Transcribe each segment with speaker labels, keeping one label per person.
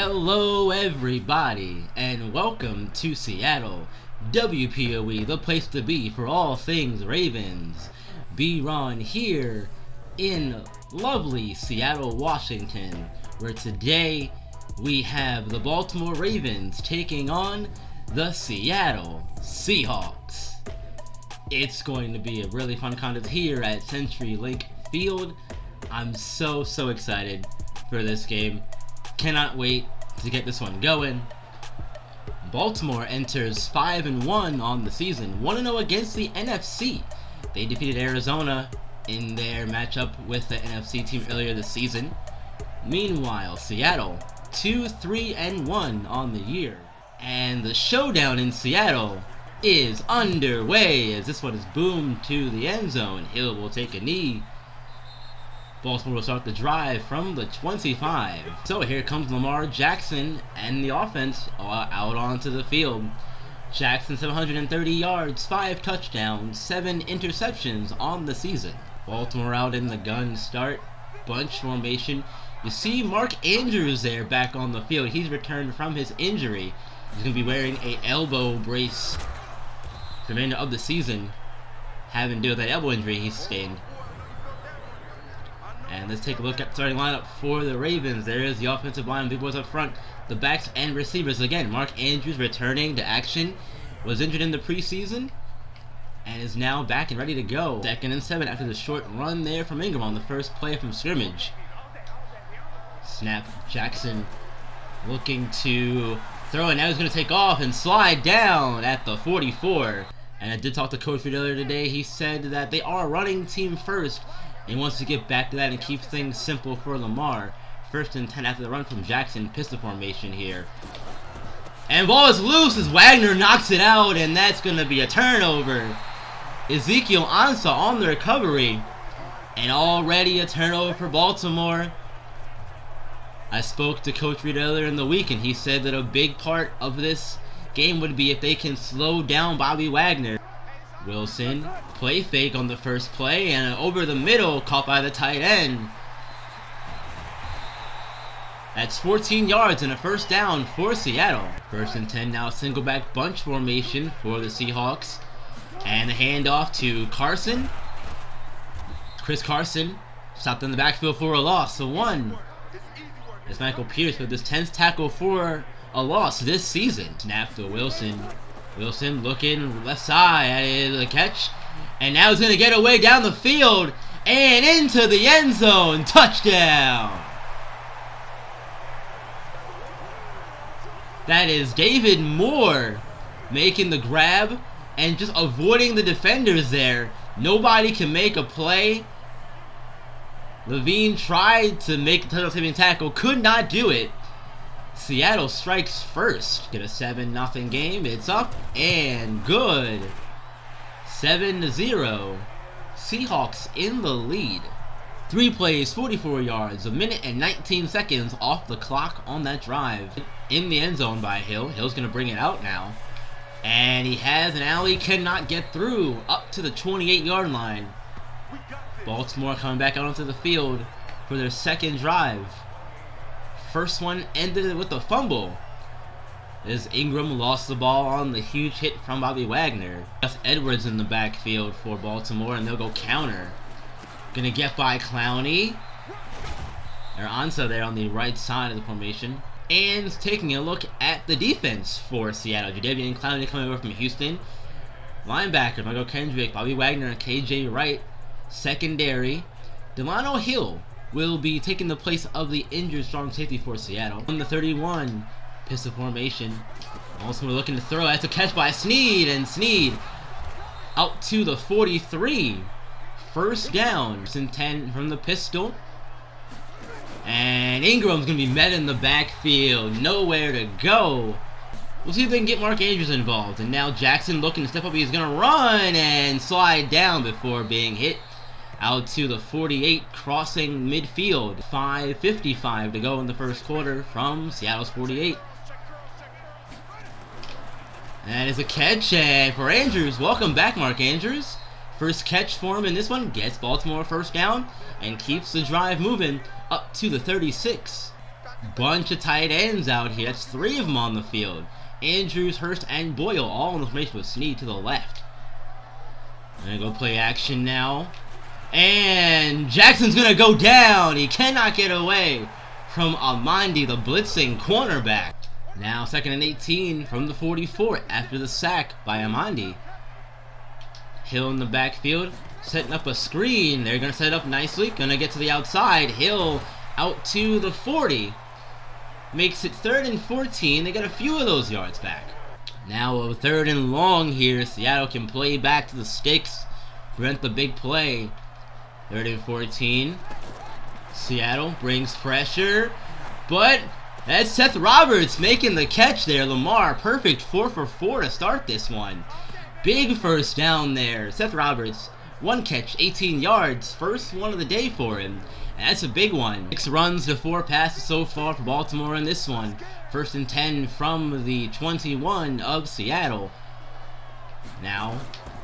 Speaker 1: Hello everybody, and welcome to Seattle, WPOE, the place to be for all things Ravens. B-Ron here in lovely Seattle, Washington, where today we have the Baltimore Ravens taking on the Seattle Seahawks. It's going to be a really fun contest here at CenturyLink Field. I'm so excited for this game. Cannot wait to get this one going. Baltimore enters 5-1 on the season, 1-0 against the NFC. They defeated Arizona in their matchup with the NFC team earlier this season. Meanwhile, Seattle 2-3-1 on the year. And the showdown in Seattle is underway as this one is boomed to the end zone. Hill will take a knee. Baltimore will start the drive from the 25. So here comes Lamar Jackson and the offense out onto the field. Jackson 730 yards, 5 touchdowns, 7 interceptions on the season. Baltimore out in the gun start, bunch formation. You see Mark Andrews there back on the field. He's returned from his injury. He's going to be wearing an elbow brace for the remainder of the season, having to deal with that elbow injury he sustained. And let's take a look at the starting lineup for the Ravens. There is the offensive line, big boys up front, the backs and receivers. Again, Mark Andrews returning to action, was injured in the preseason, and is now back and ready to go. 2nd and 7 after the short run there from Ingram on the first play from scrimmage. Snap, Jackson looking to throw, and now he's going to take off and slide down at the 44. And I did talk to Coach Reed earlier today. He said that they are a running team first, and wants to get back to that and keep things simple for Lamar. 1st and 10 after the run from Jackson. Pistol formation here. And ball is loose as Wagner knocks it out, and that's going to be a turnover. Ezekiel Ansah on the recovery. And already a turnover for Baltimore. I spoke to Coach Reed earlier in the week, and he said that a big part of this game would be if they can slow down Bobby Wagner. Wilson, play fake on the first play, and over the middle, caught by the tight end. That's 14 yards and a first down for Seattle. 1st and 10 now, single back bunch formation for the Seahawks. And the handoff to Carson. Chris Carson stopped in the backfield for a loss, so 1. It's Michael Pierce with his 10th tackle for a loss this season. Snap to Wilson. Wilson looking left side at the catch, and now he's going to get away down the field and into the end zone. Touchdown! That is David Moore making the grab and just avoiding the defenders there. Nobody can make a play. Levine tried to make the touchdown tackle, could not do it. Seattle strikes first. Get a 7-0 game. It's up and good. 7-0. Seahawks in the lead. 3 plays, 44 yards, 1 minute and 19 seconds off the clock on that drive. In the end zone by Hill. Hill's going to bring it out now. And he has an alley, cannot get through. Up to the 28-yard line. Baltimore coming back out onto the field for their second drive. First one ended with a fumble as Ingram lost the ball on the huge hit from Bobby Wagner. Gus Edwards in the backfield for Baltimore, and they'll go counter. Gonna get by Clowney. Or Ansah there on the right side of the formation. And taking a look at the defense for Seattle. Jadeveon Clowney coming over from Houston. Linebacker, Michael Kendrick, Bobby Wagner, and KJ Wright. Secondary, Delano Hill will be taking the place of the injured strong safety for Seattle. On the 31, pistol formation. Also, we're looking to throw. That's a catch by Snead, and Snead out to the 43. First down. 10 from the pistol. And Ingram's going to be met in the backfield. Nowhere to go. We'll see if they can get Mark Andrews involved. And now Jackson looking to step up. He's going to run and slide down before being hit. Out to the 48, crossing midfield. 5:55 to go in the first quarter from Seattle's 48. That is a catch, and for Andrews, welcome back, Mark Andrews. First catch for him in this one, gets Baltimore first down, and keeps the drive moving up to the 36. Bunch of tight ends out here. That's 3 of them on the field. Andrews, Hurst, and Boyle all in the formation with Snead to the left. Gonna go play action now. And Jackson's gonna go down. He cannot get away from Amandi, the blitzing cornerback. Now 2nd and 18 from the 44 after the sack by Amandi. Hill in the backfield, setting up a screen. They're gonna set it up nicely. Gonna get to the outside. Hill out to the 40. Makes it 3rd and 14. They got a few of those yards back. Now a 3rd and long here. Seattle can play back to the sticks, prevent the big play. 3rd and 14. Seattle brings pressure, but that's Seth Roberts making the catch there. Lamar, perfect 4 for 4 to start this one. Big first down there. Seth Roberts, 1 catch, 18 yards. First one of the day for him. And that's a big one. 6 runs to 4 passes so far for Baltimore in this one. 1st and 10 from the 21 of Seattle. Now,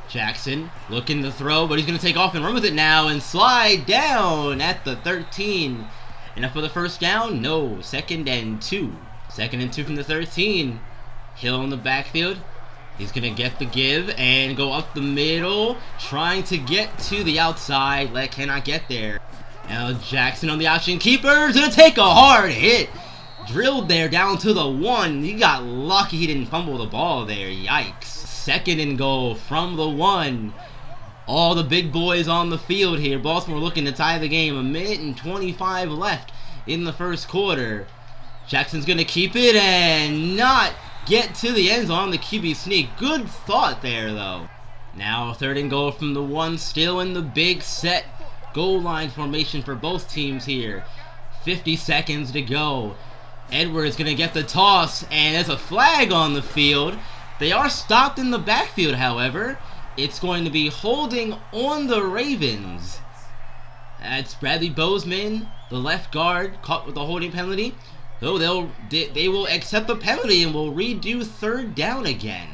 Speaker 1: Jackson looking to throw, but he's going to take off and run with it now and slide down at the 13. Enough for the first down? No. 2nd and 2. 2nd and 2 from the 13. Hill in the backfield. He's going to get the give and go up the middle, trying to get to the outside. Cannot get there. Now Jackson on the option keeper is going to take a hard hit. Drilled there down to the 1. He got lucky he didn't fumble the ball there. Yikes. 2nd and goal from the 1. All the big boys on the field here. Baltimore looking to tie the game. 1:25 minutes left in the first quarter. Jackson's going to keep it and not get to the end zone on the QB sneak. Good thought there, though. Now 3rd and goal from the 1. Still in the big set goal line formation for both teams here. 50 seconds to go. Edwards going to get the toss, and there's a flag on the field. They are stopped in the backfield, however. It's going to be holding on the Ravens. That's Bradley Bozeman, the left guard, caught with a holding penalty. Though they will accept the penalty and will redo 3rd down again.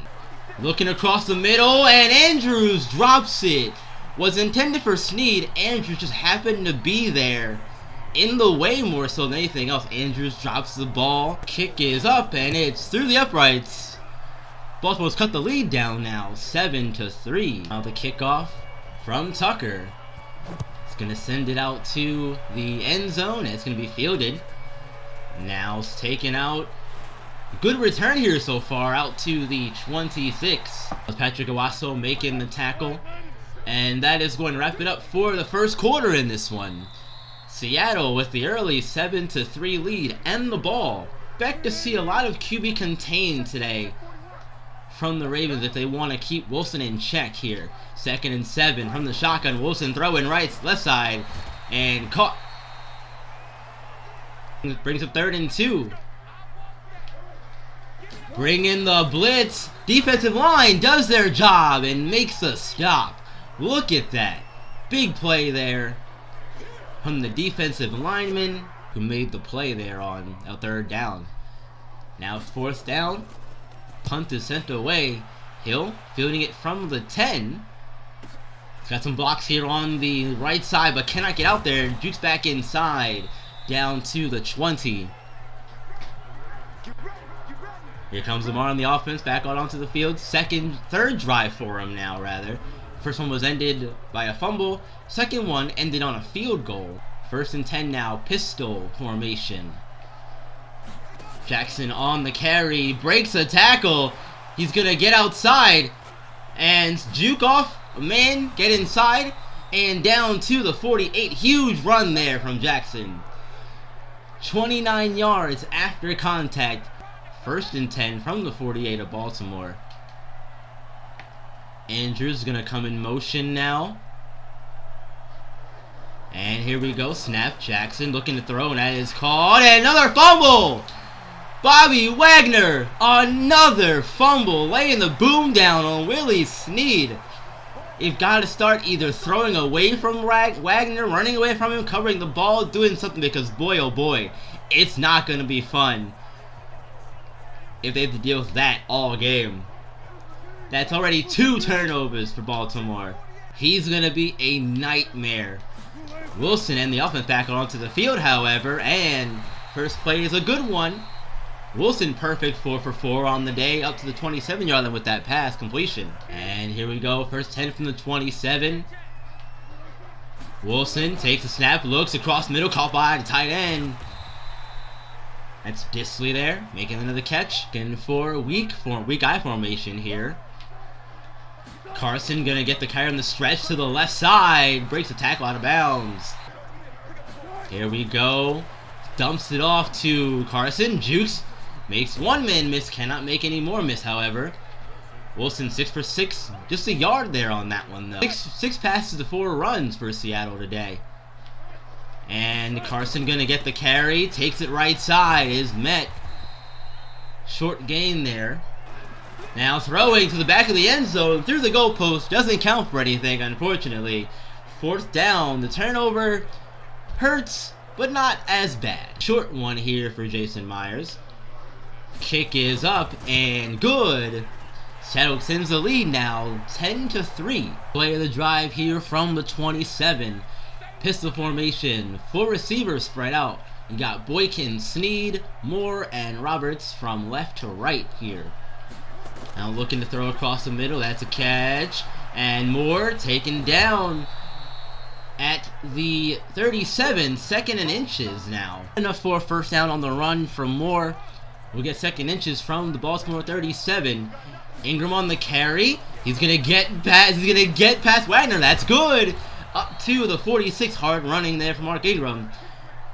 Speaker 1: Looking across the middle, and Andrews drops it. Was intended for Snead. Andrews just happened to be there in the way more so than anything else. Andrews drops the ball. Kick is up, and it's through the uprights. Baltimore's cut the lead down now, 7-3. Now the kickoff from Tucker. It's going to send it out to the end zone. It's going to be fielded. Now it's taken out. Good return here so far, out to the 26. Patrick Owasso making the tackle. And that is going to wrap it up for the first quarter in this one. Seattle with the early 7-3 lead and the ball. Expect to see a lot of QB contained today from the Ravens if they want to keep Wilson in check here. 2nd and 7 from the shotgun. Wilson throwing left side and caught. Brings up 3rd and 2. Bring in the blitz. Defensive line does their job and makes a stop. Look at that. Big play there from the defensive lineman who made the play there on a 3rd down. Now 4th down. Punt is sent away. Hill fielding it from the 10. He's got some blocks here on the right side, but cannot get out there. Jukes back inside. Down to the 20. Here comes Lamar on the offense, back out onto the field. 3rd drive for him now, rather. First one was ended by a fumble. 2nd one ended on a field goal. 1st and 10 now, pistol formation. Jackson on the carry, breaks a tackle. He's going to get outside and juke off a man, get inside, and down to the 48. Huge run there from Jackson. 29 yards after contact. 1st and 10 from the 48 of Baltimore. Andrews is going to come in motion now. And here we go. Snap. Jackson looking to throw, and that is caught. And another fumble! Bobby Wagner, another fumble, laying the boom down on Willie Snead. You've got to start either throwing away from Wagner, running away from him, covering the ball, doing something, because boy oh boy, it's not going to be fun if they have to deal with that all game. That's already 2 turnovers for Baltimore. He's going to be a nightmare. Wilson and the offense back onto the field, however, and First play is a good one. Wilson perfect 4 for 4 on the day, up to the 27-yard line with that pass completion. And here we go, first 10 from the 27. Wilson takes a snap, looks across middle, caught by the tight end. That's Disley there, making another catch. Again for weak eye formation here. Carson gonna get the carry on the stretch to the left side, breaks the tackle out of bounds. Here we go, dumps it off to Carson, jukes, makes one man miss, cannot make any more miss however. Wilson 6 for 6, just a yard there on that one though. Six passes to 4 runs for Seattle today. And Carson gonna get the carry, takes it right side, is met. Short gain there. Now throwing to the back of the end zone, through the goalpost, doesn't count for anything unfortunately. Fourth down, the turnover hurts, but not as bad. Short one here for Jason Myers. Kick is up and good. Seattle extends the lead now, 10-3. Play of the drive here from the 27. Pistol formation, 4 receivers spread out. You got Boykin, Snead, Moore, and Roberts from left to right here. Now looking to throw across the middle, that's a catch. And Moore taken down at the 37, second and inches now. Enough for a first down on the run from Moore. We'll get second inches from the Baltimore 37. Ingram on the carry. He's gonna get past Wagner. That's good. Up to the 46. Hard running there from Mark Ingram.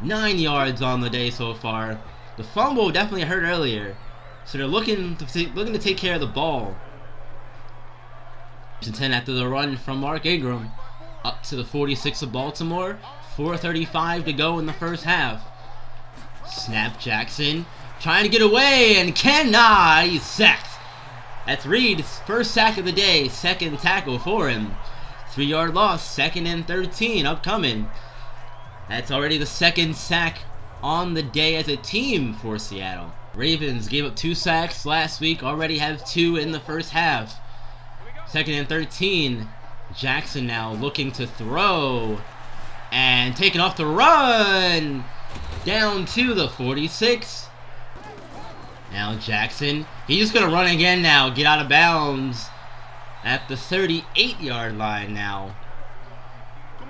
Speaker 1: 9 yards on the day so far. The fumble definitely hurt earlier, so they're looking to take care of the ball. 10 after the run from Mark Ingram. Up to the 46 of Baltimore. 4:35 to go in the first half. Snap Jackson trying to get away and cannot. He's sacked. That's Reed's first sack of the day, second tackle for him. 3-yard loss, 2nd and 13 upcoming. That's already the second sack on the day as a team for Seattle. Ravens gave up 2 sacks last week, already have 2 in the first half. 2nd and 13. Jackson now looking to throw and taking off the run down to the 46. Now Jackson, he's just gonna run again now, get out of bounds at the 38-yard line now.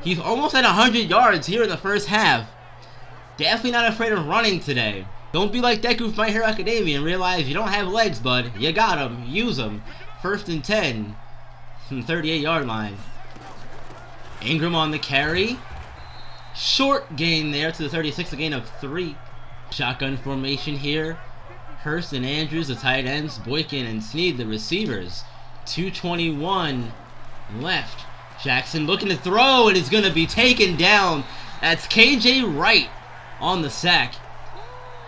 Speaker 1: He's almost at 100 yards here in the first half. Definitely not afraid of running today. Don't be like Deku from My Hero Academia and realize you don't have legs, bud. You got them. Use them. 1st and 10 from the 38-yard line. Ingram on the carry. Short gain there to the 36, a gain of 3. Shotgun formation here. Hurst and Andrews, the tight ends. Boykin and Snead, the receivers. 2:21 left. Jackson looking to throw, and is going to be taken down. That's KJ Wright on the sack.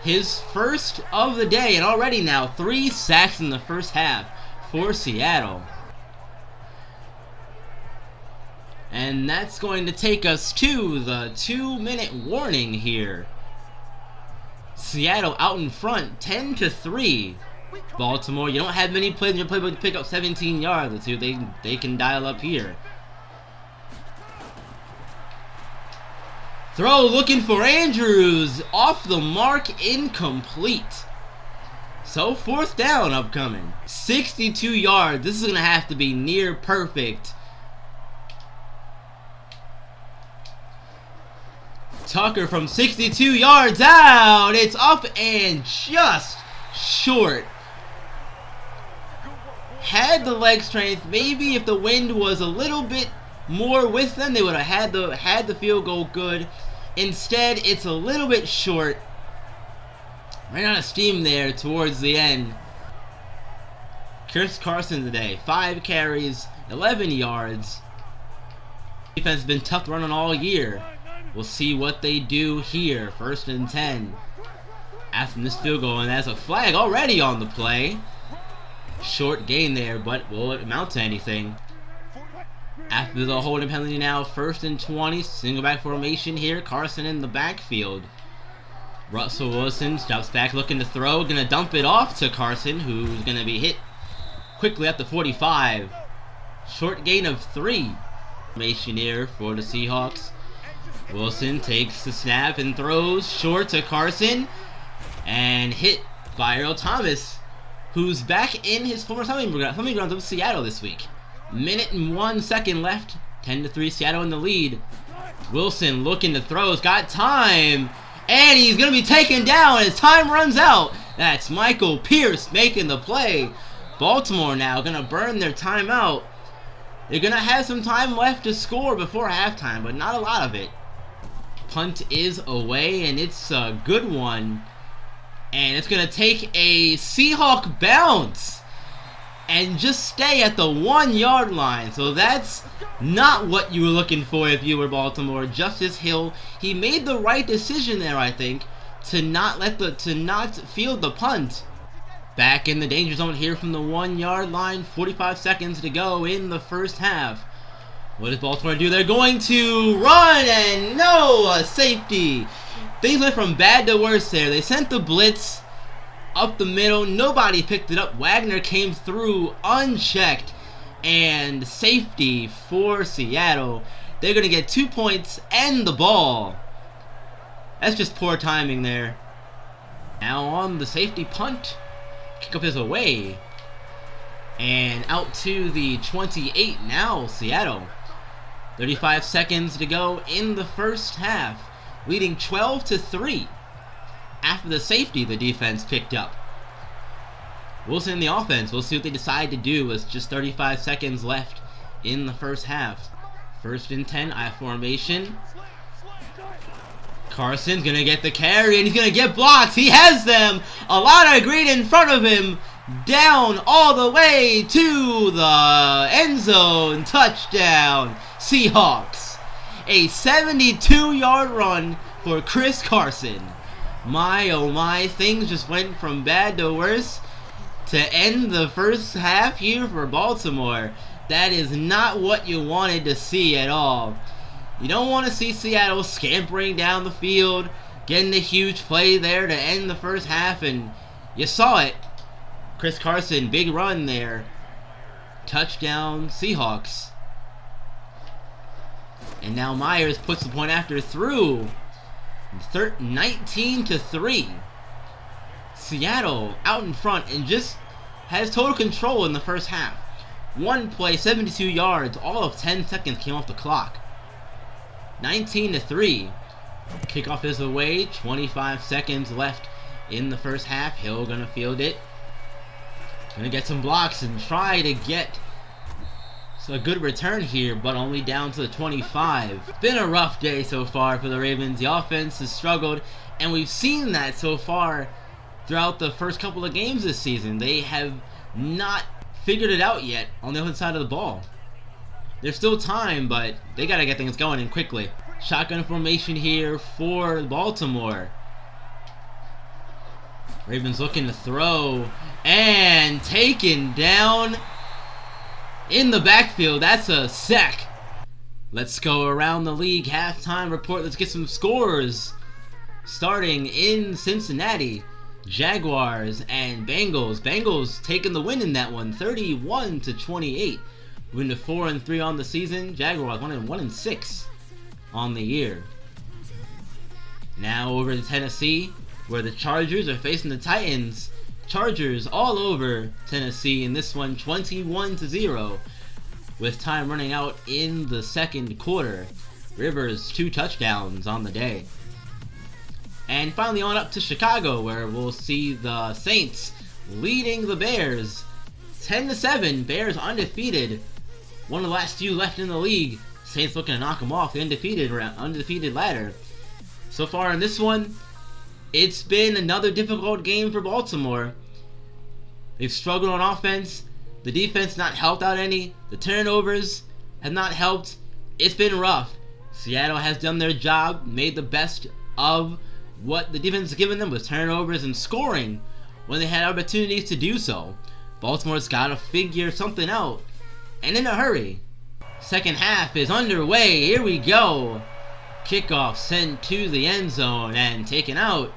Speaker 1: His first of the day, and already now 3 sacks in the first half for Seattle. And that's going to take us to the 2-minute warning here. Seattle out in front, 10-3. Baltimore, you don't have many plays in your playbook to pick up 17 yards. Let's see what they can dial up here. Throw looking for Andrews. Off the mark, incomplete. So 4th down upcoming. 62 yards. This is going to have to be near perfect. Tucker from 62 yards out. It's up and just short. Had the leg strength. Maybe if the wind was a little bit more with them, they would have had the field goal good. Instead, it's a little bit short. Ran out of steam there towards the end. Chris Carson today, 5 carries, 11 yards. Defense has been tough to run on all year. We'll see what they do here. 1st and 10. After this field goal, and there's a flag already on the play. Short gain there, but will it amount to anything? After the holding penalty now, 1st and 20. Single back formation here. Carson in the backfield. Russell Wilson steps back looking to throw. Going to dump it off to Carson, who's going to be hit quickly at the 45. Short gain of 3. Formation here for the Seahawks. Wilson takes the snap and throws short to Carson. And hit by Earl Thomas, who's back in his former hunting grounds of Seattle this week. Minute and 1 second left. 10-3 Seattle in the lead. Wilson looking to throw. He's got time. And he's going to be taken down as time runs out. That's Michael Pierce making the play. Baltimore now going to burn their timeout. They're going to have some time left to score before halftime, but not a lot of it. Punt is away, and it's a good one. And it's going to take a Seahawk bounce and just stay at the 1 yard line. So that's not what you were looking for if you were Baltimore. Justice Hill, he made the right decision there, I think, to not field the punt. Back in the danger zone here from the 1 yard line. 45 seconds to go in the first half. What does Baltimore do? They're going to run, and no, a safety. Things went from bad to worse there. They sent the blitz up the middle. Nobody picked it up. Wagner came through unchecked. And safety for Seattle. They're going to get 2 points and the ball. That's just poor timing there. Now on the safety punt. Kickoff is away. And out to the 28 now, Seattle. 35 seconds to go in the first half. Leading 12-3. After the safety, the defense picked up. Wilson in the offense. We'll see what they decide to do with just 35 seconds left in the first half. First and 10, I formation. Carson's going to get the carry, and he's going to get blocks. He has them. A lot of green in front of him. Down all the way to the end zone. Touchdown, Seahawks. A 72-yard run for Chris Carson. My, oh my, things just went from bad to worse to end the first half here for Baltimore. That is not what you wanted to see at all. You don't want to see Seattle scampering down the field, getting a huge play there to end the first half, and you saw it. Chris Carson, big run there. Touchdown, Seahawks. And now Myers puts the point after through. 19-3. Seattle out in front and just has total control in the first half. One play, 72 yards, all of 10 seconds came off the clock. 19-3. Kickoff is away, 25 seconds left in the first half. Hill gonna field it. Gonna get some blocks and try to get a good return here, but only down to the 25. It's been a rough day so far for the Ravens. The offense has struggled, and we've seen that so far throughout the first couple of games this season. They have not figured it out yet on the other side of the ball. There's still time, but they gotta get things going and quickly. Shotgun formation here for Baltimore. Ravens looking to throw and taken down in the backfield. That's a sack. Let's go around the league halftime report. Let's get some scores. Starting in Cincinnati, Jaguars and Bengals. Bengals taking the win in that one, 31-28. Moving to 4-3 on the season. Jaguars 1-6 on the year. Now over to Tennessee, where the Chargers are facing the Titans. Chargers all over Tennessee in this one, 21-0, with time running out in the second quarter. Rivers 2 touchdowns on the day. And finally on up to Chicago, where we'll see the Saints leading the Bears 10-7. Bears undefeated, one of the last few left in the league. Saints looking to knock them off the undefeated ladder. So far in this one, it's been another difficult game for Baltimore. They've struggled on offense. The defense not helped out any. The turnovers have not helped. It's been rough. Seattle has done their job, made the best of what the defense has given them with turnovers and scoring when they had opportunities to do so. Baltimore's got to figure something out, and in a hurry. Second half is underway. Here we go. Kickoff sent to the end zone and taken out.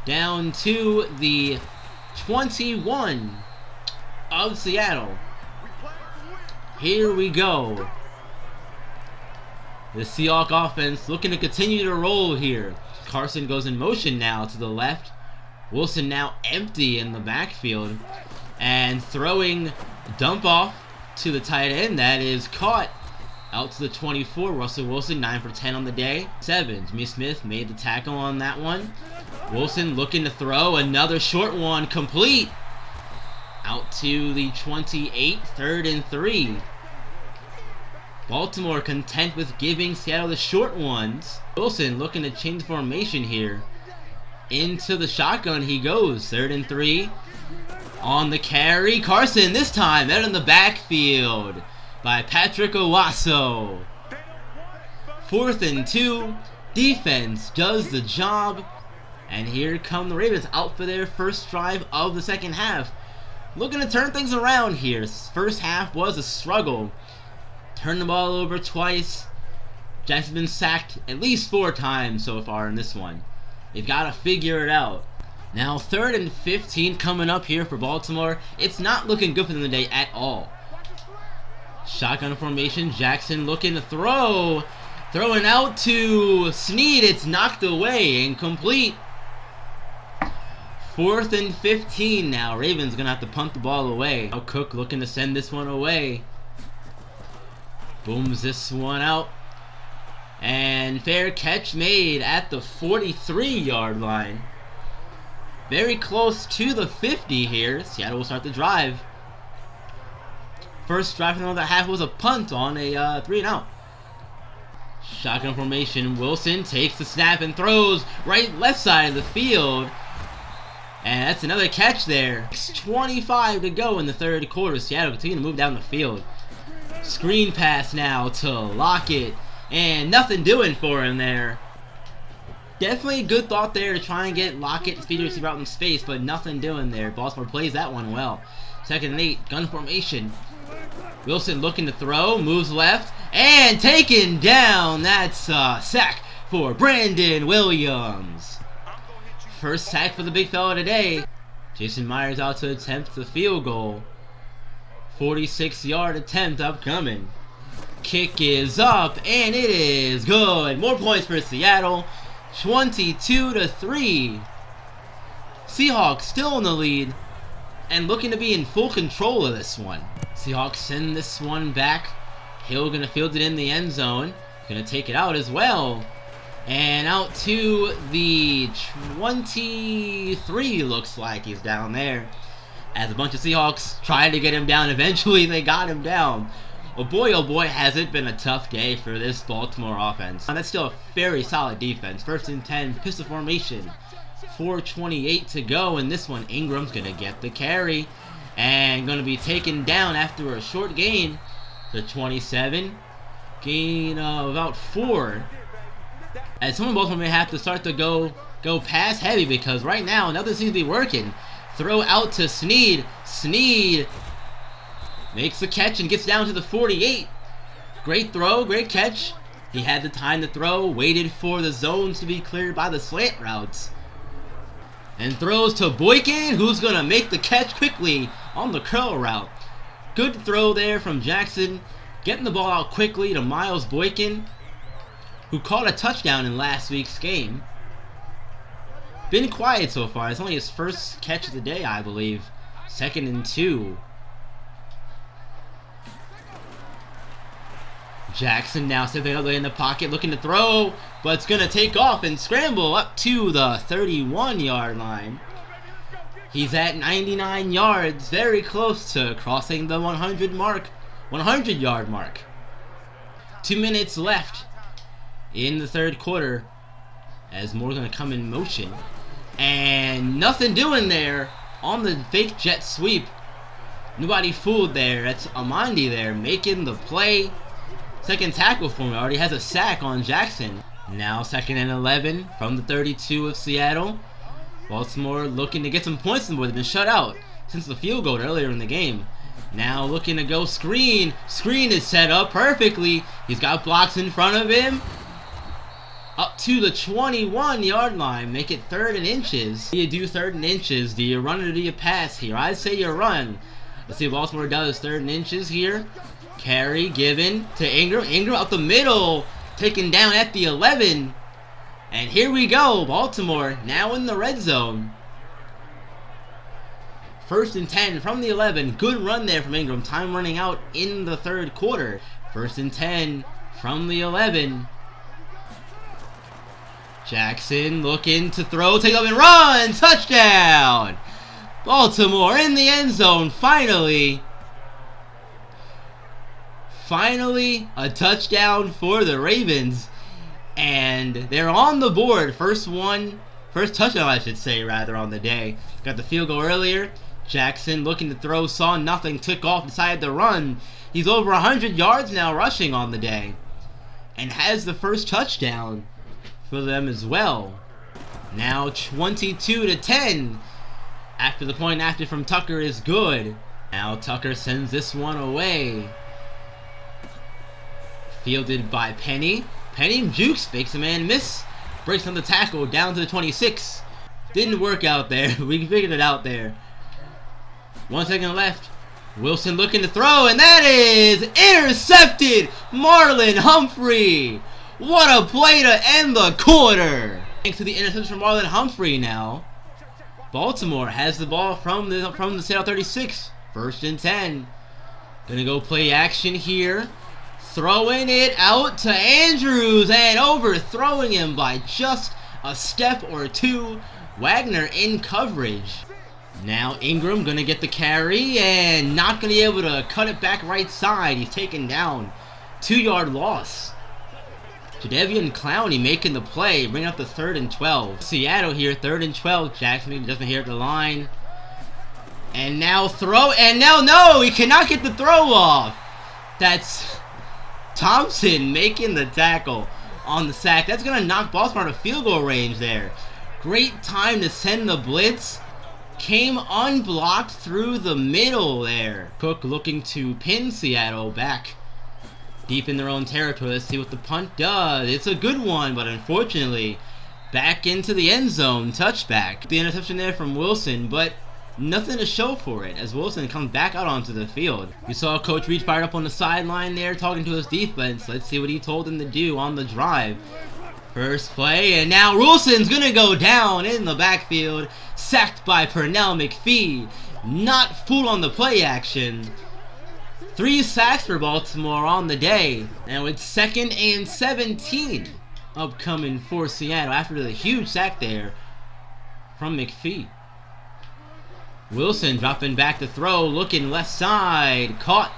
Speaker 1: Down to the 21 of Seattle. Here we go. The Seahawks offense looking to continue to roll here. Carson goes in motion now to the left. Wilson now empty in the backfield. And throwing dump off to the tight end. That is caught out to the 24. Russell Wilson 9 for 10 on the day. 7. Jimmy Smith made the tackle on that one. Wilson looking to throw. Another short one complete. Out to the 28. 3rd and 3. Baltimore content with giving Seattle the short ones. Wilson looking to change formation here. Into the shotgun he goes. 3rd and 3. On the carry. Carson this time out in the backfield by Patrick Owasso. 4th and 2. Defense does the job. And here come the Ravens out for their first drive of the second half. Looking to turn things around here. First half was a struggle. Turned the ball over twice. Jackson's been sacked at least 4 times so far in this one. They've got to figure it out. Now 3rd and 15 coming up here for Baltimore. It's not looking good for them today at all. Shotgun formation. Jackson looking to throw. Throwing out to Snead. It's knocked away. Incomplete. 4th and 15 now. Ravens going to have to punt the ball away. Now Cook looking to send this one away. Booms this one out. And fair catch made at the 43-yard line. Very close to the 50 here. Seattle will start the drive. First drive from the other half was a punt on a 3-and-out. Shotgun formation. Wilson takes the snap and throws left side of the field. And that's another catch there. 25 to go in the 3rd quarter. Seattle continue to move down the field. Screen pass now to Lockett. And nothing doing for him there. Definitely a good thought there to try and get Lockett speed receiver out in space, but nothing doing there. Baltimore plays that one well. 2nd and 8, gun formation. Wilson looking to throw, moves left, and taken down. That's a sack for Brandon Williams. First sack for the big fella today. Jason Myers out to attempt the field goal. 46-yard attempt upcoming. Kick is up, and it is good. More points for Seattle. 22-3. Seahawks still in the lead and looking to be in full control of this one. Seahawks send this one back. Hill gonna field it in the end zone. Gonna take it out as well. And out to the 23, looks like he's down there. As a bunch of Seahawks tried to get him down, eventually they got him down. Oh boy, has it been a tough day for this Baltimore offense. That's still a very solid defense. 1st and 10, pistol formation. 4:28 to go, and this one, Ingram's going to get the carry. And going to be taken down after a short gain. The 27, gain of about 4. As someone Baltimore may have to start to go pass heavy, because right now, nothing seems to be working. Throw out to Snead. Snead makes the catch and gets down to the 48. Great throw, great catch. He had the time to throw, waited for the zones to be cleared by the slant routes. And throws to Boykin, who's going to make the catch quickly on the curl route. Good throw there from Jackson. Getting the ball out quickly to Miles Boykin, who caught a touchdown in last week's game. Been quiet so far. It's only his first catch of the day, I believe. 2nd and 2. Jackson now stepping up in the pocket, looking to throw, but it's going to take off and scramble up to the 31-yard line. He's at 99 yards, very close to crossing the 100-yard mark. 2 minutes left in the 3rd quarter as Moore's going to come in motion. And nothing doing there on the fake jet sweep. Nobody fooled there. That's Amandi there making the play. 2nd tackle for him. Already has a sack on Jackson. Now 2nd and 11 from the 32 of Seattle. Baltimore looking to get some points on the board. They've been shut out since the field goal earlier in the game. Now looking to go screen. Screen is set up perfectly. He's got blocks in front of him. Up to the 21-yard line. Make it 3rd and inches. Do you do 3rd and inches? Do you run or do you pass here? I'd say you run. Let's see what Baltimore does. 3rd and inches here. Carry given to Ingram. Ingram up the middle. taken down at the 11. And here we go. Baltimore now in the red zone. 1st and 10 from the 11. Good run there from Ingram. Time running out in the 3rd quarter. 1st and 10 from the 11. Jackson looking to throw. Take up and run. Touchdown. Baltimore in the end zone. Finally a touchdown for the Ravens. And they're on the board. First touchdown, I should say, rather, on the day. Got the field goal earlier. Jackson looking to throw, saw nothing, took off, decided to run. He's over 100 yards now rushing on the day. And has the first touchdown for them as well. Now 22-10. After the point after from Tucker is good. Now Tucker sends this one away. Fielded by Penny. Penny jukes, fakes a man miss, breaks on the tackle down to the 26. Didn't work out there. We figured it out there. 1 second left. Wilson looking to throw, and that is intercepted. Marlon Humphrey. What a play to end the quarter. Thanks to the interception from Marlon Humphrey now. Baltimore has the ball from the Seattle 36. 1st and 10. Gonna go play action here. Throwing it out to Andrews and overthrowing him by just a step or two. Wagner in coverage. Now Ingram gonna get the carry and not gonna be able to cut it back right side. He's taken down. 2-yard loss. Jadeveon Clowney making the play, bringing up the 3rd and 12. Seattle here, 3rd and 12. Jackson doesn't hear the line. And now throw, and now no, he cannot get the throw off. That's Thompson making the tackle on the sack. That's going to knock Baltimore out of field goal range there. Great time to send the blitz. Came unblocked through the middle there. Cook looking to pin Seattle back deep in their own territory. Let's see what the punt does. It's a good one, but unfortunately, back into the end zone. Touchback. The interception there from Wilson, but nothing to show for it as Wilson comes back out onto the field. We saw Coach Reach fired up on the sideline there talking to his defense. Let's see what he told them to do on the drive. First play, and now Wilson's going to go down in the backfield. Sacked by Pernell McPhee. Not fooled on the play action. 3 sacks for Baltimore on the day. And with 2nd and 17 upcoming for Seattle after the huge sack there from McPhee. Wilson dropping back to throw, looking left side, caught.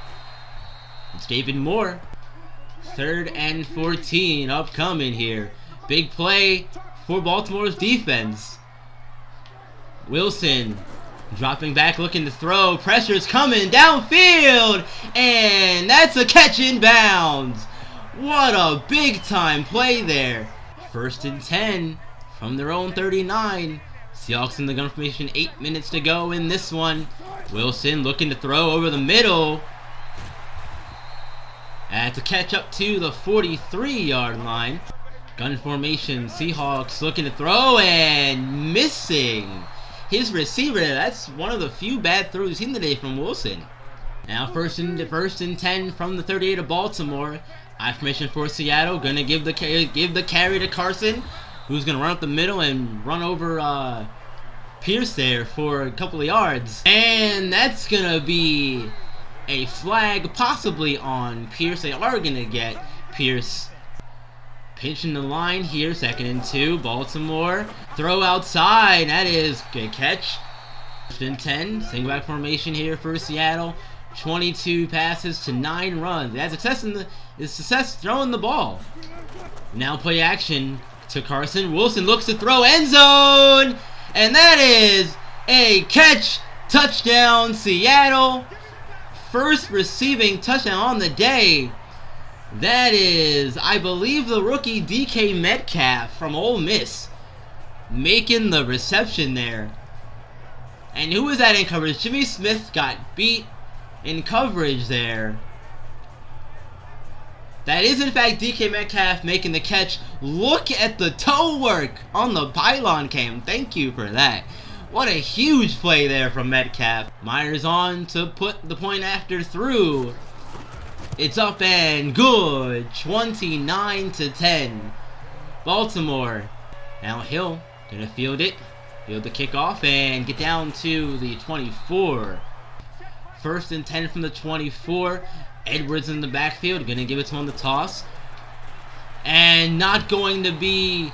Speaker 1: It's David Moore. 3rd and 14 upcoming here. Big play for Baltimore's defense. Wilson dropping back, looking to throw. Pressure's coming downfield, and that's a catch in bounds. What a big time play there. 1st and 10 from their own 39. Seahawks in the gun formation, 8 minutes to go in this one. Wilson looking to throw over the middle. And to catch up to the 43-yard line. Gun formation, Seahawks looking to throw and missing his receiver. That's one of the few bad throws seen today from Wilson. Now first and 10 from the 38 of Baltimore. I formation for Seattle, gonna give the carry to Carson, who's gonna run up the middle and run over Pierce there for a couple of yards. And that's gonna be a flag possibly on Pierce. They are gonna get Pierce pinching the line here. 2nd and 2, Baltimore. Throw outside, that is a catch. 1st and 10, single back formation here for Seattle. 22 passes to 9 runs. They had success throwing the ball. Now play action to Carson. Wilson looks to throw, end zone, and that is a catch. Touchdown, Seattle. First receiving touchdown on the day. That is, I believe, the rookie DK Metcalf from Ole Miss making the reception there. And who was that in coverage? Jimmy Smith got beat in coverage there. That is, in fact, DK Metcalf making the catch. Look at the toe work on the pylon cam. Thank you for that. What a huge play there from Metcalf. Myers on to put the point after through. It's up and good. 29-10. Baltimore. Now Hill gonna field it. Field the kickoff and get down to the 24. 1st and 10 from the 24. Edwards in the backfield. Gonna give it to him on the toss. And not going to be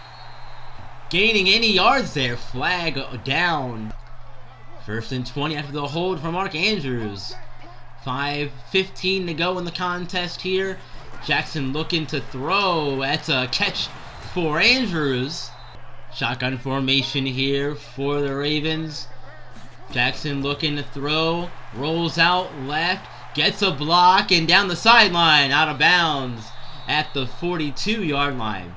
Speaker 1: gaining any yards there. Flag down. 1st and 20 after the hold from Mark Andrews. 5:15 to go in the contest here. Jackson looking to throw. That's a catch for Andrews. Shotgun formation here for the Ravens. Jackson looking to throw. Rolls out left. Gets a block and down the sideline. Out of bounds at the 42-yard line.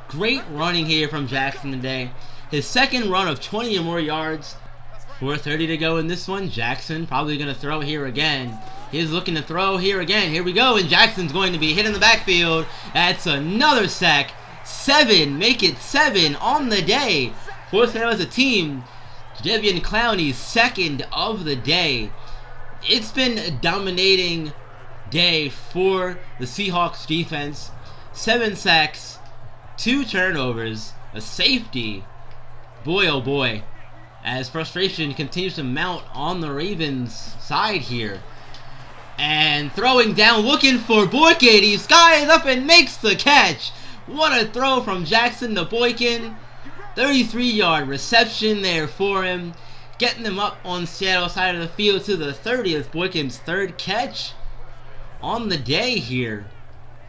Speaker 1: Great running here from Jackson today. His second run of 20 or more yards. 4:30 to go in this one. Jackson probably going to throw here again. He's looking to throw here again. Here we go. And Jackson's going to be hit in the backfield. That's another sack. 7. Make it 7 on the day. Forcing out as a team. Jadeveon Clowney's second of the day. It's been a dominating day for the Seahawks defense. 7 sacks. 2 turnovers. A safety. Boy, oh boy. As frustration continues to mount on the Ravens side here. And throwing down, looking for Boykin. He skies up and makes the catch. What a throw from Jackson to Boykin. 33-yard reception there for him. Getting them up on Seattle's side of the field to the 30th. Boykin's 3rd catch on the day here.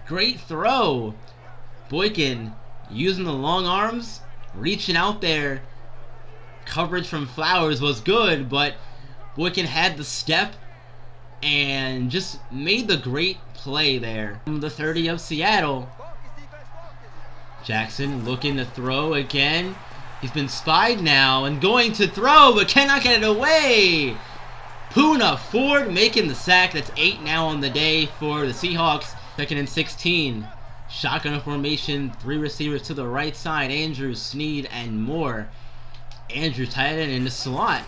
Speaker 1: Great throw. Boykin using the long arms, reaching out there. Coverage from Flowers was good, but Boykin had the step and just made the great play there. From the 30 of Seattle. Jackson looking to throw again. He's been spied now and going to throw, but cannot get it away. Poona Ford making the sack. That's 8 now on the day for the Seahawks. 2nd and 16. Shotgun formation. 3 receivers to the right side. Andrews, Snead, and Moore. Andrews tight end in the slot.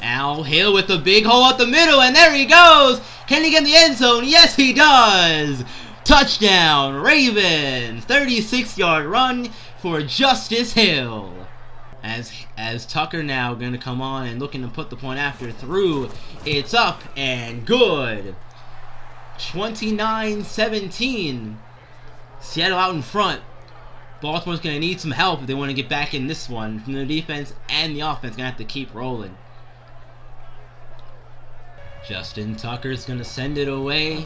Speaker 1: Al Hill with a big hole up the middle, and there he goes. Can he get in the end zone? Yes, he does. Touchdown, Ravens. 36-yard run for Justice Hill. As Tucker now going to come on and looking to put the point after through. It's up and good. 29-17. Seattle out in front. Baltimore's going to need some help if they want to get back in this one. From the defense and the offense, going to have to keep rolling. Justin Tucker's going to send it away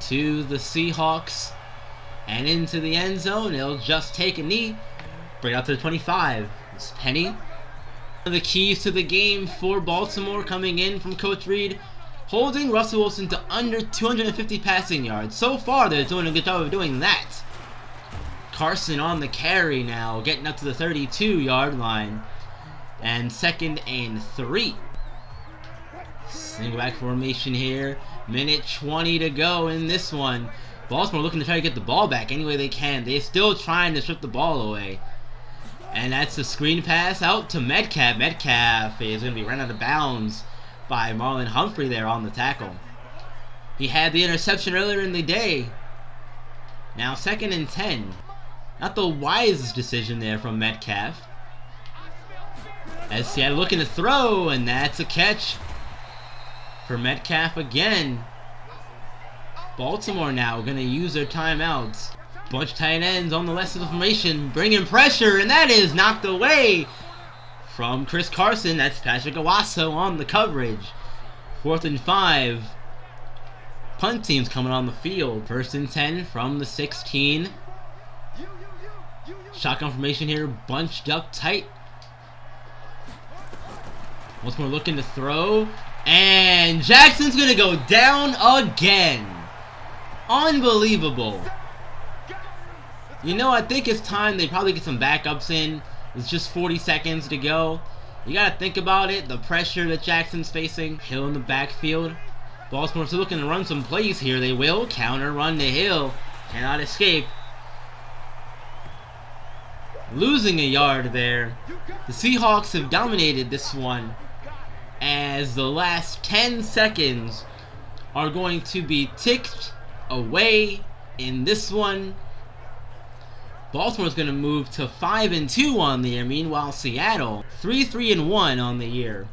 Speaker 1: to the Seahawks and into the end zone. He'll just take a knee. Bring it out to the 25. It's Penny. One of the keys to the game for Baltimore coming in from Coach Reed. Holding Russell Wilson to under 250 passing yards. So far, they're doing a good job of doing that. Carson on the carry now, getting up to the 32-yard line. And 2nd and 3. Single back formation here. Minute 20 to go in this one. Baltimore looking to try to get the ball back any way they can. They're still trying to strip the ball away. And that's the screen pass out to Metcalf. Metcalf is going to be run out of bounds by Marlon Humphrey there on the tackle. He had the interception earlier in the day. Now 2nd and 10. Not the wisest decision there from Metcalf. As Seattle looking to throw, and that's a catch for Metcalf again. Baltimore now going to use their timeouts. Bunch of tight ends on the left of the formation, bringing pressure, and that is knocked away from Chris Carson. That's Patrick Owasso on the coverage. 4th and 5. Punt team's coming on the field. 1st and 10 from the 16. Shotgun formation here, bunched up tight. Once more looking to throw. And Jackson's going to go down again. Unbelievable. You know, I think it's time they probably get some backups in. It's just 40 seconds to go. You got to think about it, the pressure that Jackson's facing. Hill in the backfield. Baltimore's still looking to run some plays here. They will. Counter run to Hill. Cannot escape. Losing a yard there. The Seahawks have dominated this one, as the last 10 seconds are going to be ticked away in this one. Baltimore's going to move to 5-2 on the year. Meanwhile, Seattle 3-1 on the year,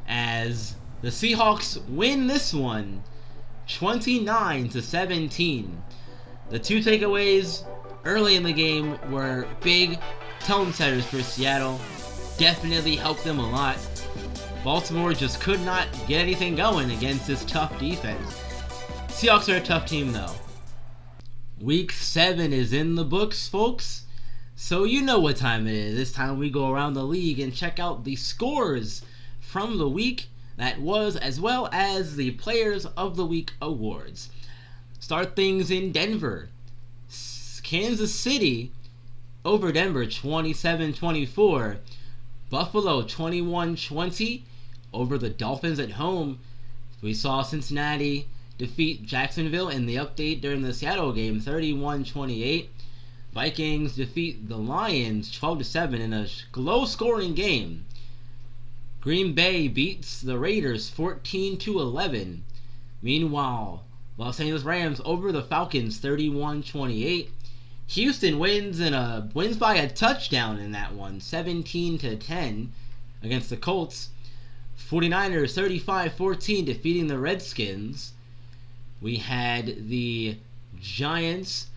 Speaker 1: as the Seahawks win this one 29-17. The two takeaways early in the game were big tone setters for Seattle. Definitely helped them a lot. Baltimore just could not get anything going against this tough defense. Seahawks are a tough team though. Week 7 is in the books, folks. So you know what time it is. This time we go around the league and check out the scores from the week that was, as well as the Players of the Week awards. Start things in Denver. Kansas City over Denver 27-24. Buffalo 21-20 over the Dolphins at home. We saw Cincinnati defeat Jacksonville in the update during the Seattle game 31-28. Vikings defeat the Lions 12-7 in a low-scoring game. Green Bay beats the Raiders 14-11. Meanwhile, Los Angeles Rams over the Falcons 31-28. Houston wins by a touchdown in that one, 17-10 against the Colts. 49ers 35-14 defeating the Redskins. We had the Giants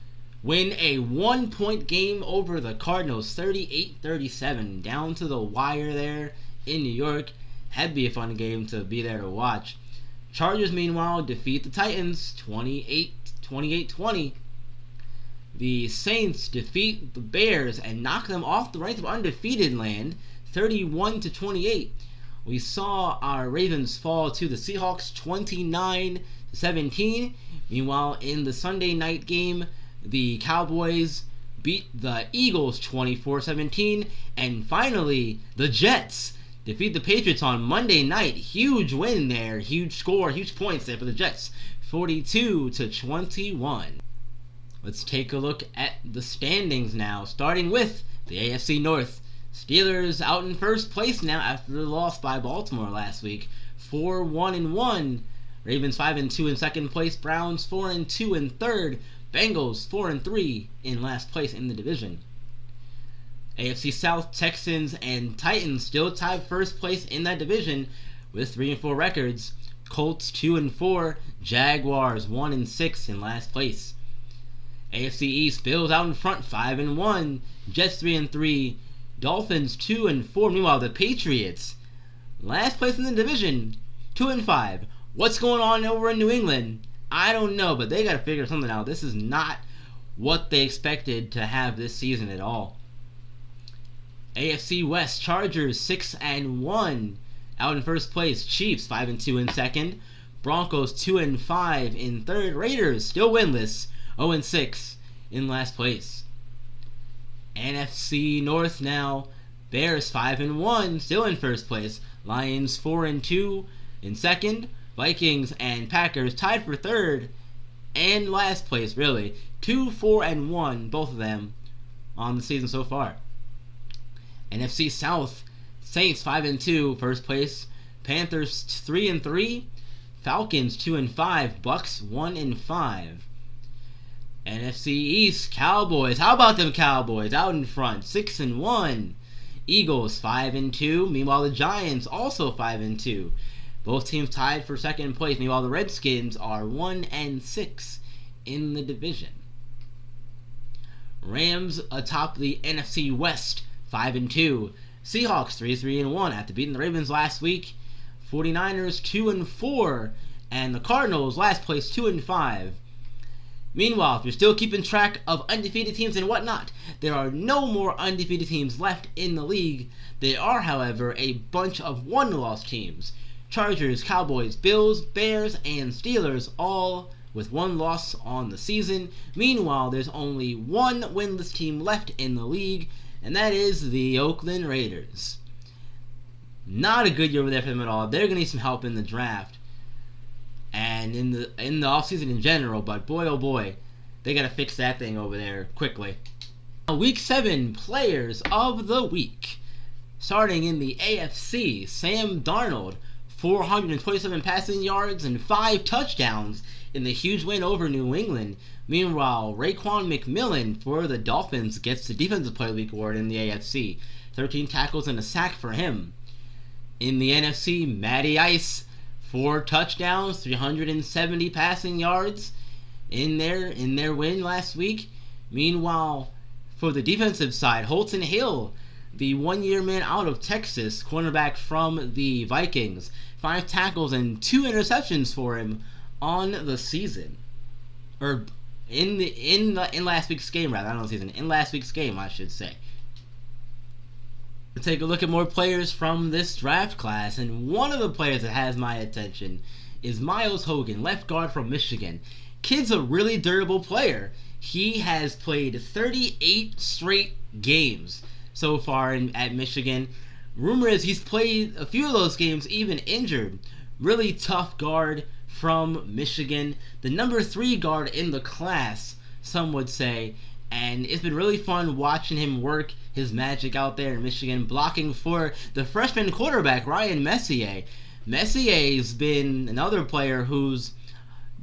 Speaker 1: win a 1-point game over the Cardinals 38-37, down to the wire there in New York. Had to be a fun game to be there to watch. Chargers, meanwhile, defeat the Titans 28-20. The Saints defeat the Bears and knock them off the ranks of undefeated land 31-28. We saw our Ravens fall to the Seahawks 29-17. Meanwhile, in the Sunday night game, the Cowboys beat the Eagles 24-17. And finally, the Jets defeat the Patriots on Monday night. Huge win there, huge score, huge points there for the Jets, 42-21. Let's take a look at the standings now, starting with the AFC North. Steelers out in first place now after the loss by Baltimore last week, 4-1-1. Ravens 5-2 in second place. Browns 4-2 in third. Bengals 4-3 in last place in the division. AFC South, Texans and Titans still tied first place in that division with 3-4 records. Colts 2-4. Jaguars 1-6 in last place. AFC East, Bills out in front 5-1. Jets 3-3. Dolphins 2-4. Meanwhile, the Patriots, last place in the division, 2-5. What's going on over in New England? I don't know, but they got to figure something out. This is not what they expected to have this season at all. AFC West, Chargers 6-1, out in first place. Chiefs 5-2 in second. Broncos 2-5 in third. Raiders still winless, 0-6 in last place. NFC North now, Bears 5-1, still in first place. Lions 4-2 in second. Vikings and Packers tied for third and last place, really. 2-4-1, both of them on the season so far. NFC South, Saints 5-2, first place. Panthers 3-3. Falcons 2-5. Bucks 1-5. NFC East, Cowboys. How about them Cowboys? Out in front, 6-1. Eagles 5-2. Meanwhile, the Giants also 5-2. Both teams tied for second place. Meanwhile, the Redskins are 1-6 in the division. Rams atop the NFC West, 5-2. Seahawks 3-1 after beating the Ravens last week. 49ers 2-4. And the Cardinals last place 2-5. Meanwhile, if you're still keeping track of undefeated teams and whatnot, there are no more undefeated teams left in the league. There are, however, a bunch of one-loss teams. Chargers, Cowboys, Bills, Bears, and Steelers, all with one loss on the season. Meanwhile, there's only one winless team left in the league, and that is the Oakland Raiders. Not a good year over there for them at all. They're going to need some help in the draft and in the offseason in general, but boy oh boy, they got to fix that thing over there quickly. Week 7 Players of the Week. Starting in the AFC, Sam Darnold, 427 passing yards and 5 touchdowns in the huge win over New England. Meanwhile, Raekwon McMillan for the Dolphins gets the Defensive Player of the Week award in the AFC. 13 tackles and a sack for him. In the NFC, Matty Ice, 4 touchdowns, 370 passing yards in their win last week. Meanwhile, for the defensive side, Holton Hill, the one-year man out of Texas, cornerback from the Vikings, 5 tackles and 2 interceptions for him on the season, or in last week's game, rather. Not on the season, in last week's game, I should say. Let's take a look at more players from this draft class, and one of the players that has my attention is Miles Hogan, left guard from Michigan. Kid's a really durable player. He has played 38 straight games so far at Michigan. Rumor is he's played a few of those games even injured. Really tough guard from Michigan. The number 3 guard in the class, some would say. And it's been really fun watching him work his magic out there in Michigan, blocking for the freshman quarterback, Ryan Messier. Messier's been another player who's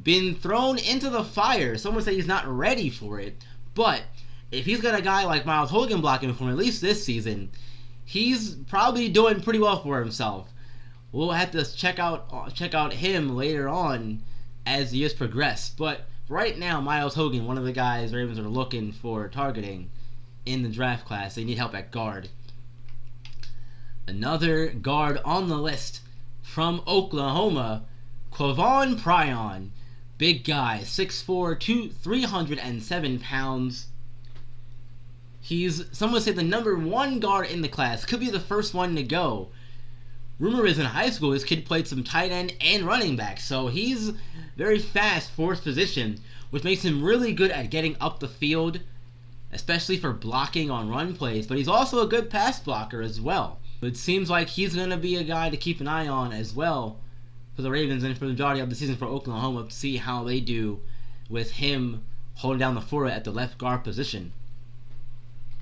Speaker 1: been thrown into the fire. Some would say he's not ready for it. But if he's got a guy like Miles Hogan blocking for him, at least this season, he's probably doing pretty well for himself. We'll have to check out him later on as the years progress. But right now, Miles Hogan, one of the guys Ravens are looking for targeting in the draft class. They need help at guard. Another guard on the list from Oklahoma, Quavon Pryon. Big guy, 6'4", 307 pounds. He's, some would say, the number 1 guard in the class. Could be the first one to go. Rumor is in high school, this kid played some tight end and running back, so he's very fast for his position, which makes him really good at getting up the field, especially for blocking on run plays, but he's also a good pass blocker as well. It seems like he's going to be a guy to keep an eye on as well for the Ravens and for the majority of the season for Oklahoma, to see how they do with him holding down the fort at the left guard position.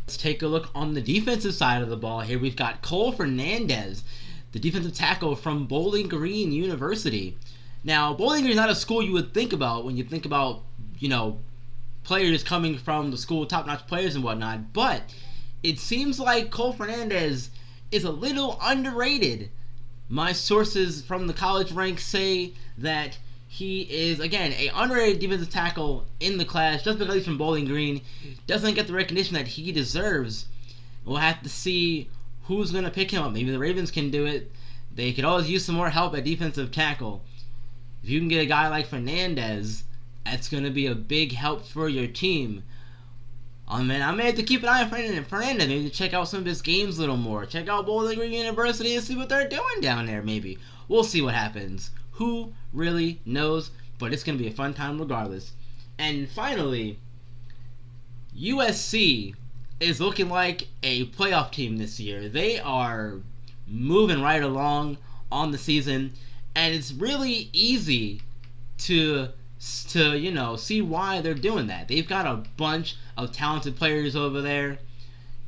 Speaker 1: Let's take a look on the defensive side of the ball. Here we've got Cole Fernandez, the defensive tackle from Bowling Green University. Now, Bowling Green is not a school you would think about when you think about, players coming from the school, top-notch players and whatnot, but it seems like Cole Fernandez is a little underrated. My sources from the college ranks say that he is, again, an underrated defensive tackle in the class just because he's from Bowling Green. Doesn't get the recognition that he deserves. We'll have to see who's going to pick him up. Maybe the Ravens can do it. They could always use some more help at defensive tackle. If you can get a guy like Fernandez, that's going to be a big help for your team. I may have to keep an eye on Fernandez. Maybe to check out some of his games a little more. Check out Bowling Green University and see what they're doing down there, maybe. We'll see what happens. Who really knows? But it's going to be a fun time regardless. And finally, USC is looking like a playoff team this year. They are moving right along on the season, and it's really easy to see why they're doing that. They've got a bunch of talented players over there.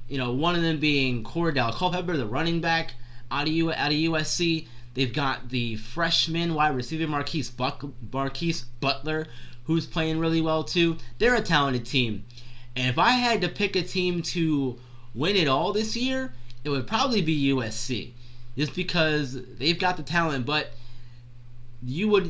Speaker 1: One of them being Cordell Culpepper, the running back out of USC. They've got the freshman wide receiver Marquise Butler, who's playing really well too. They're a talented team. And if I had to pick a team to win it all this year, it would probably be USC. Just because they've got the talent, but you would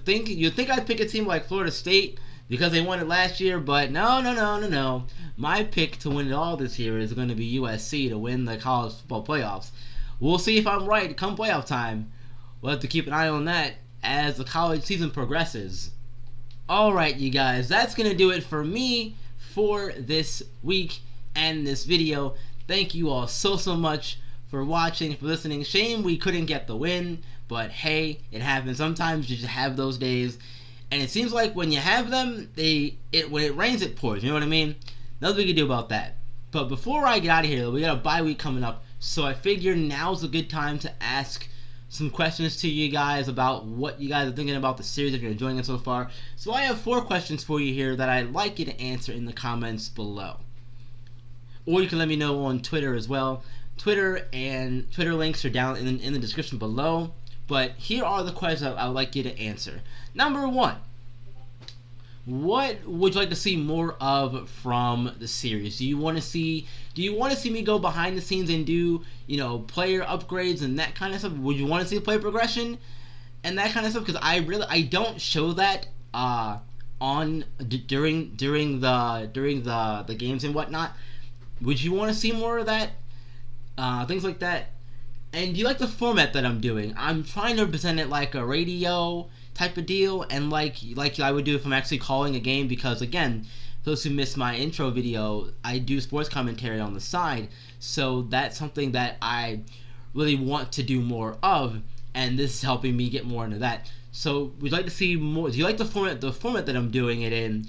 Speaker 1: think I'd pick a team like Florida State because they won it last year, but no. My pick to win it all this year is going to be USC to win the college football playoffs. We'll see if I'm right come playoff time. We'll have to keep an eye on that as the college season progresses. Alright, you guys, that's going to do it for me for this week and this video. Thank you all so much for watching, for listening. Shame we couldn't get the win, but hey, it happens. Sometimes you just have those days, and it seems like when you have them, when it rains, it pours. You know what I mean? Nothing we can do about that. But before I get out of here, we got a bye week coming up, so I figured now's a good time to ask some questions to you guys about what you guys are thinking about the series, if you're enjoying it so far. So I have 4 questions for you here that I'd like you to answer in the comments below. Or you can let me know on Twitter as well. Twitter links are down in the description below. But here are the questions I would like you to answer. Number 1. What would you like to see more of from the series? Do you want to see me go behind the scenes and do, player upgrades and that kind of stuff? Would you want to see player progression and that kind of stuff? Because I don't show that during the games and whatnot. Would you want to see more of that? Things like that. And do you like the format that I'm doing? I'm trying to present it like a radio type of deal, and like I would do if I'm actually calling a game, because again, those who missed my intro video, I do sports commentary on the side, so that's something that I really want to do more of, and this is helping me get more into that. So would you like to see more? Do you like the format that I'm doing it in?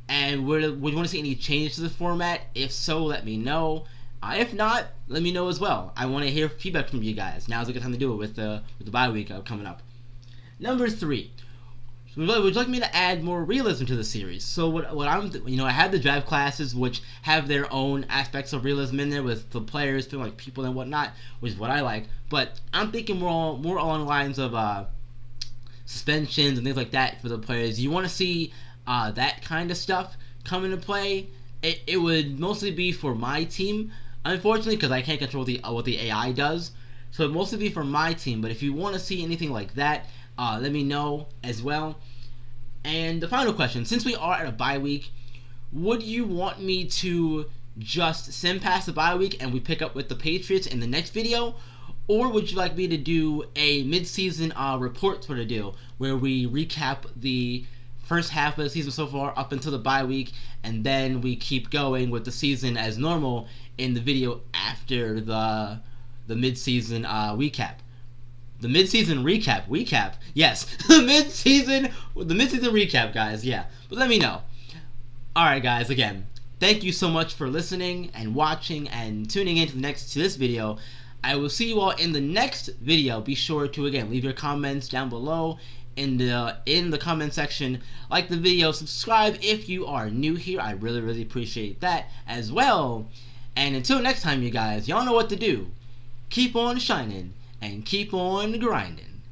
Speaker 1: And would you want to see any changes to the format? If so, let me know. If not, let me know as well. I want to hear feedback from you guys. Now's a good time to do it with the bye week coming up. Number 3. Would you like me to add more realism to the series? So what I have the draft classes, which have their own aspects of realism in there, with the players feeling like people and whatnot, which is what I like. But I'm thinking more along the lines of suspensions and things like that for the players. You want to see that kind of stuff come into play? It would mostly be for my team, unfortunately, because I can't control what the AI does. So it'd mostly be for my team. But if you want to see anything like that, let me know as well. And the final question, since we are at a bye week, would you want me to just send past the bye week and we pick up with the Patriots in the next video? Or would you like me to do a mid-season report sort of deal, where we recap the first half of the season so far up until the bye week, and then we keep going with the season as normal in the video after the mid-season recap? The mid-season recap, yes. the mid-season recap, guys, yeah. But let me know. Alright, guys, again, thank you so much for listening and watching and tuning in to this video. I will see you all in the next video. Be sure to, again, leave your comments down below in the comment section. Like the video, subscribe if you are new here. I really, really appreciate that as well. And until next time, you guys, y'all know what to do. Keep on shining and keep on grinding.